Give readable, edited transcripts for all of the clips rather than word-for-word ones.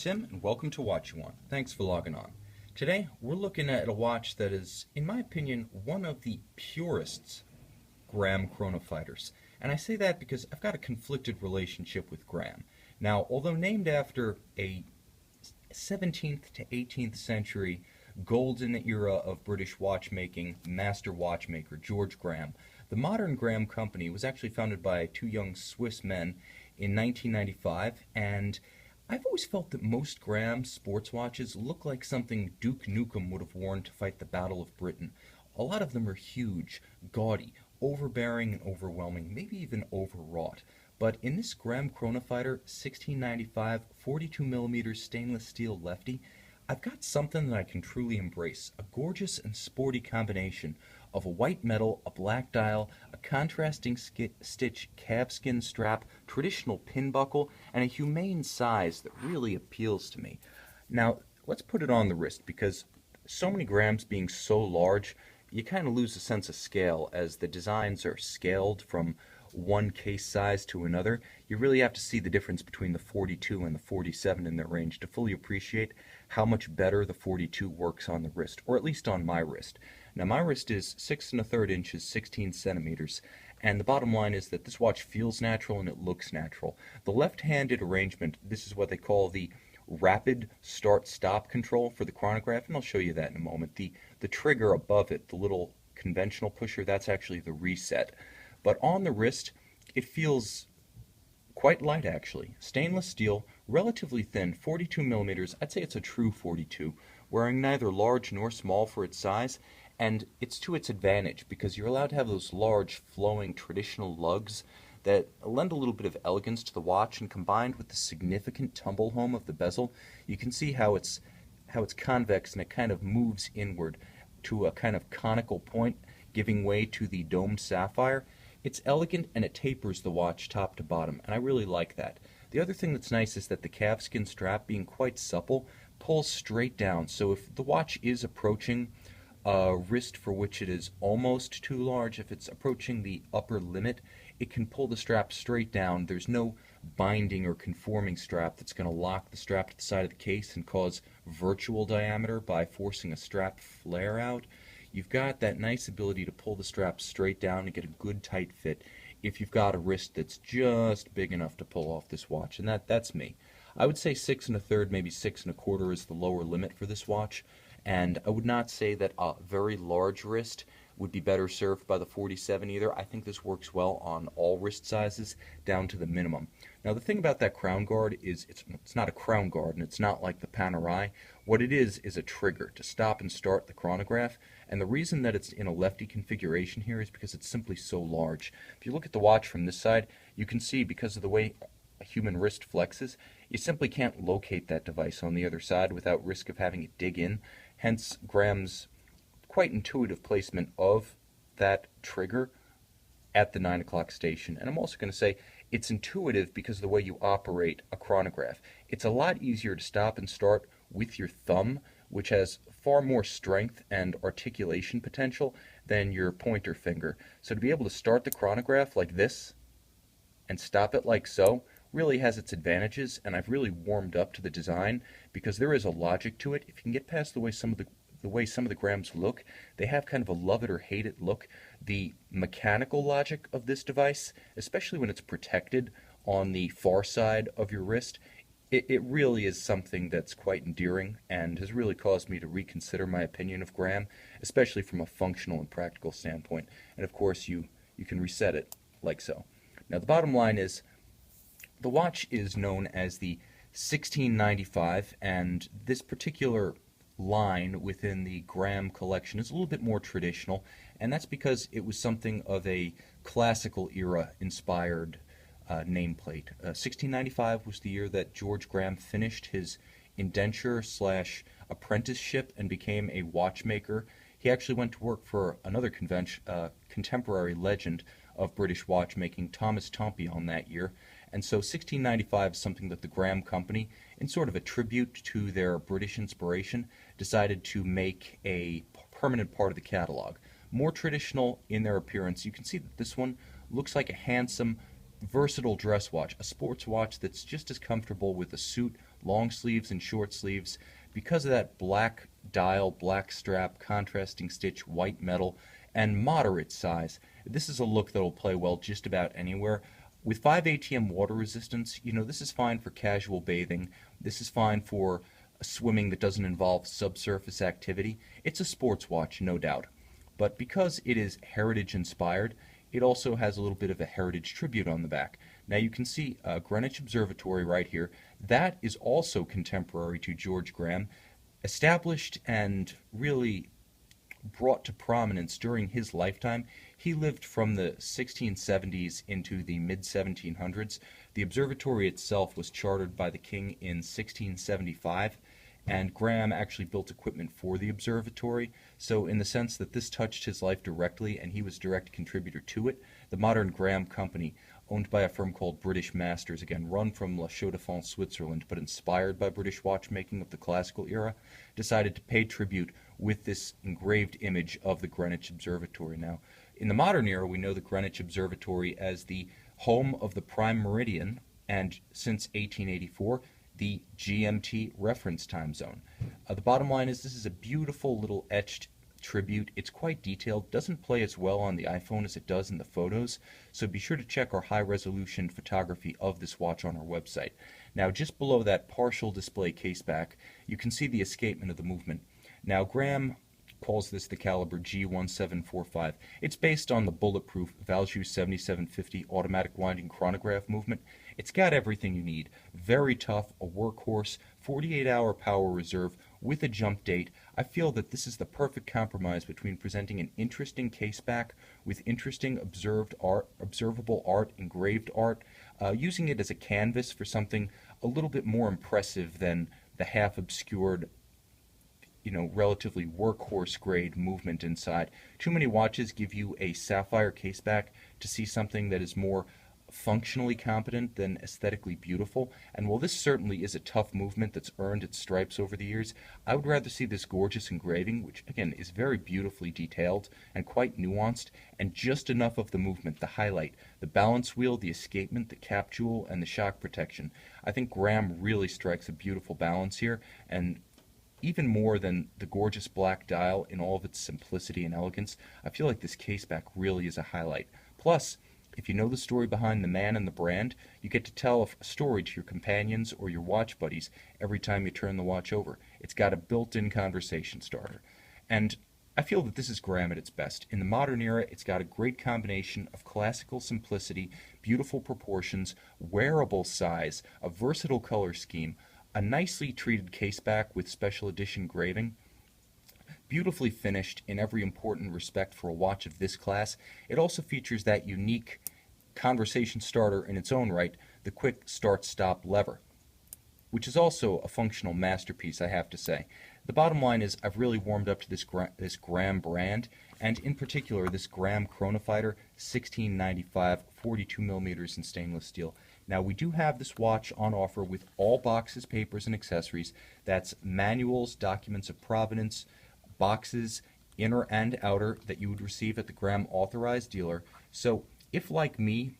Tim, and welcome to Watch You Want. Thanks for logging on. Today, we're looking at a watch that is, in my opinion, one of the purest Graham Chronofighters. And I say that because I've got a conflicted relationship with Graham. Now, although named after a 17th to 18th century golden era of British watchmaking master watchmaker George Graham, the modern Graham Company was actually founded by two young Swiss men in 1995, and I've always felt that most Graham sports watches look like something Duke Nukem would have worn to fight the Battle of Britain. A lot of them are huge, gaudy, overbearing and overwhelming, maybe even overwrought. But in this Graham Chronofighter 1695 42mm stainless steel lefty, I've got something that I can truly embrace, a gorgeous and sporty combination of a white metal, a black dial, a contrasting stitch calfskin strap, traditional pin buckle, and a humane size that really appeals to me. Now, let's put it on the wrist, because so many Grahams being so large, you kind of lose a sense of scale as the designs are scaled from one case size to another. You really have to see the difference between the 42 and the 47 in their range to fully appreciate how much better the 42 works on the wrist, or at least on my wrist. Now, my wrist is 6 1/3 inches, 16 centimeters, and the bottom line is that this watch feels natural and it looks natural. The left-handed arrangement, this is what they call the rapid start-stop control for the chronograph, and I'll show you that in a moment. The trigger above it, the little conventional pusher, that's actually the reset. But on the wrist, it feels quite light actually. Stainless steel, relatively thin, 42mm. I'd say it's a true 42, wearing neither large nor small for its size, and it's to its advantage because you're allowed to have those large flowing traditional lugs that lend a little bit of elegance to the watch, and combined with the significant tumble home of the bezel, you can see how it's convex and it kind of moves inward to a kind of conical point, giving way to the domed sapphire. It's elegant and it tapers the watch top to bottom, and I really like that. The other thing that's nice is that the calfskin strap, being quite supple, pulls straight down, so if the watch is approaching a wrist for which it is almost too large, if it's approaching the upper limit, it can pull the strap straight down. There's no binding or conforming strap that's going to lock the strap to the side of the case and cause virtual diameter by forcing a strap flare out. You've got that nice ability to pull the strap straight down and get a good tight fit if you've got a wrist that's just big enough to pull off this watch, and that's me. I would say 6 1/3, maybe 6 1/4 is the lower limit for this watch, and I would not say that a very large wrist would be better served by the 47 either. I think this works well on all wrist sizes down to the minimum. Now the thing about that crown guard is it's not a crown guard, and it's not like the Panerai. What it is a trigger to stop and start the chronograph, and the reason that it's in a lefty configuration here is because it's simply so large. If you look at the watch from this side, you can see because of the way a human wrist flexes, you simply can't locate that device on the other side without risk of having it dig in. Hence Graham's quite intuitive placement of that trigger at the 9 o'clock station. And I'm also going to say it's intuitive because of the way you operate a chronograph. It's a lot easier to stop and start with your thumb, which has far more strength and articulation potential than your pointer finger. So to be able to start the chronograph like this and stop it like so really has its advantages, and I've really warmed up to the design because there is a logic to it. If you can get past the way some of the Grahams look, they have kind of a love it or hate it look. The mechanical logic of this device, especially when it's protected on the far side of your wrist, it really is something that's quite endearing and has really caused me to reconsider my opinion of Graham, especially from a functional and practical standpoint. And of course, you can reset it like so. Now the bottom line is, the watch is known as the 1695, and this particular line within the Graham collection is a little bit more traditional, and that's because it was something of a classical era inspired nameplate. 1695 was the year that George Graham finished his indenture slash apprenticeship and became a watchmaker. He actually went to work for another contemporary legend of British watchmaking, Thomas Tompion, that year. And so 1695 is something that the Graham Company, in sort of a tribute to their British inspiration, decided to make a permanent part of the catalog. More traditional in their appearance. You can see that this one looks like a handsome, versatile dress watch, a sports watch that's just as comfortable with a suit, long sleeves and short sleeves. Because of that black dial, black strap, contrasting stitch, white metal, and moderate size, this is a look that will play well just about anywhere. With 5 ATM water resistance, this is fine for casual bathing. This is fine for swimming that doesn't involve subsurface activity. It's a sports watch, no doubt. But because it is heritage inspired, it also has a little bit of a heritage tribute on the back. Now you can see Greenwich Observatory right here. That is also contemporary to George Graham, established and really brought to prominence during his lifetime. He lived from the 1670s into the mid-1700s. The observatory itself was chartered by the king in 1675, and Graham actually built equipment for the observatory. So in the sense that this touched his life directly and he was a direct contributor to it, the modern Graham Company, owned by a firm called British Masters, again run from La Chaux-de-Fonds, Switzerland, but inspired by British watchmaking of the classical era, decided to pay tribute with this engraved image of the Greenwich Observatory. Now, in the modern era, we know the Greenwich Observatory as the home of the prime meridian, and since 1884, the GMT reference time zone. The bottom line is this is a beautiful little etched tribute. It's quite detailed, doesn't play as well on the iPhone as it does in the photos, so be sure to check our high-resolution photography of this watch on our website. Now, just below that partial display caseback, you can see the escapement of the movement. Now, Graham calls this the caliber G1745. It's based on the bulletproof Valjoux 7750 automatic winding chronograph movement. It's got everything you need. Very tough, a workhorse, 48-hour power reserve with a jump date. I feel that this is the perfect compromise between presenting an interesting caseback with interesting observable art, engraved art, using it as a canvas for something a little bit more impressive than the half-obscured, relatively workhorse grade movement inside. Too many watches give you a sapphire caseback to see something that is more functionally competent than aesthetically beautiful, and while this certainly is a tough movement that's earned its stripes over the years, I would rather see this gorgeous engraving, which again is very beautifully detailed and quite nuanced, and just enough of the movement to highlight the balance wheel, the escapement, the cap jewel, and the shock protection. I think Graham really strikes a beautiful balance here, and even more than the gorgeous black dial in all of its simplicity and elegance, I feel like this caseback really is a highlight. Plus, if you know the story behind the man and the brand, you get to tell a story to your companions or your watch buddies every time you turn the watch over. It's got a built-in conversation starter. And I feel that this is Graham at its best. In the modern era, it's got a great combination of classical simplicity, beautiful proportions, wearable size, a versatile color scheme, a nicely treated caseback with special edition engraving, beautifully finished in every important respect for a watch of this class. It also features that unique conversation starter in its own right, the quick start-stop lever, which is also a functional masterpiece, I have to say. The bottom line is I've really warmed up to this Graham brand, and in particular this Graham Chronofighter 1695 42mm in stainless steel. Now, we do have this watch on offer with all boxes, papers, and accessories. That's manuals, documents of provenance, boxes, inner and outer, that you would receive at the Graham authorized dealer. So if, like me,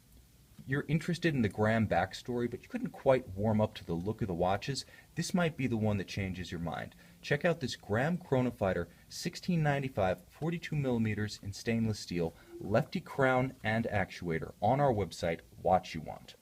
you're interested in the Graham backstory, but you couldn't quite warm up to the look of the watches, this might be the one that changes your mind. Check out this Graham Chronofighter 1695 42mm in stainless steel, lefty crown and actuator on our website, Watch You Want.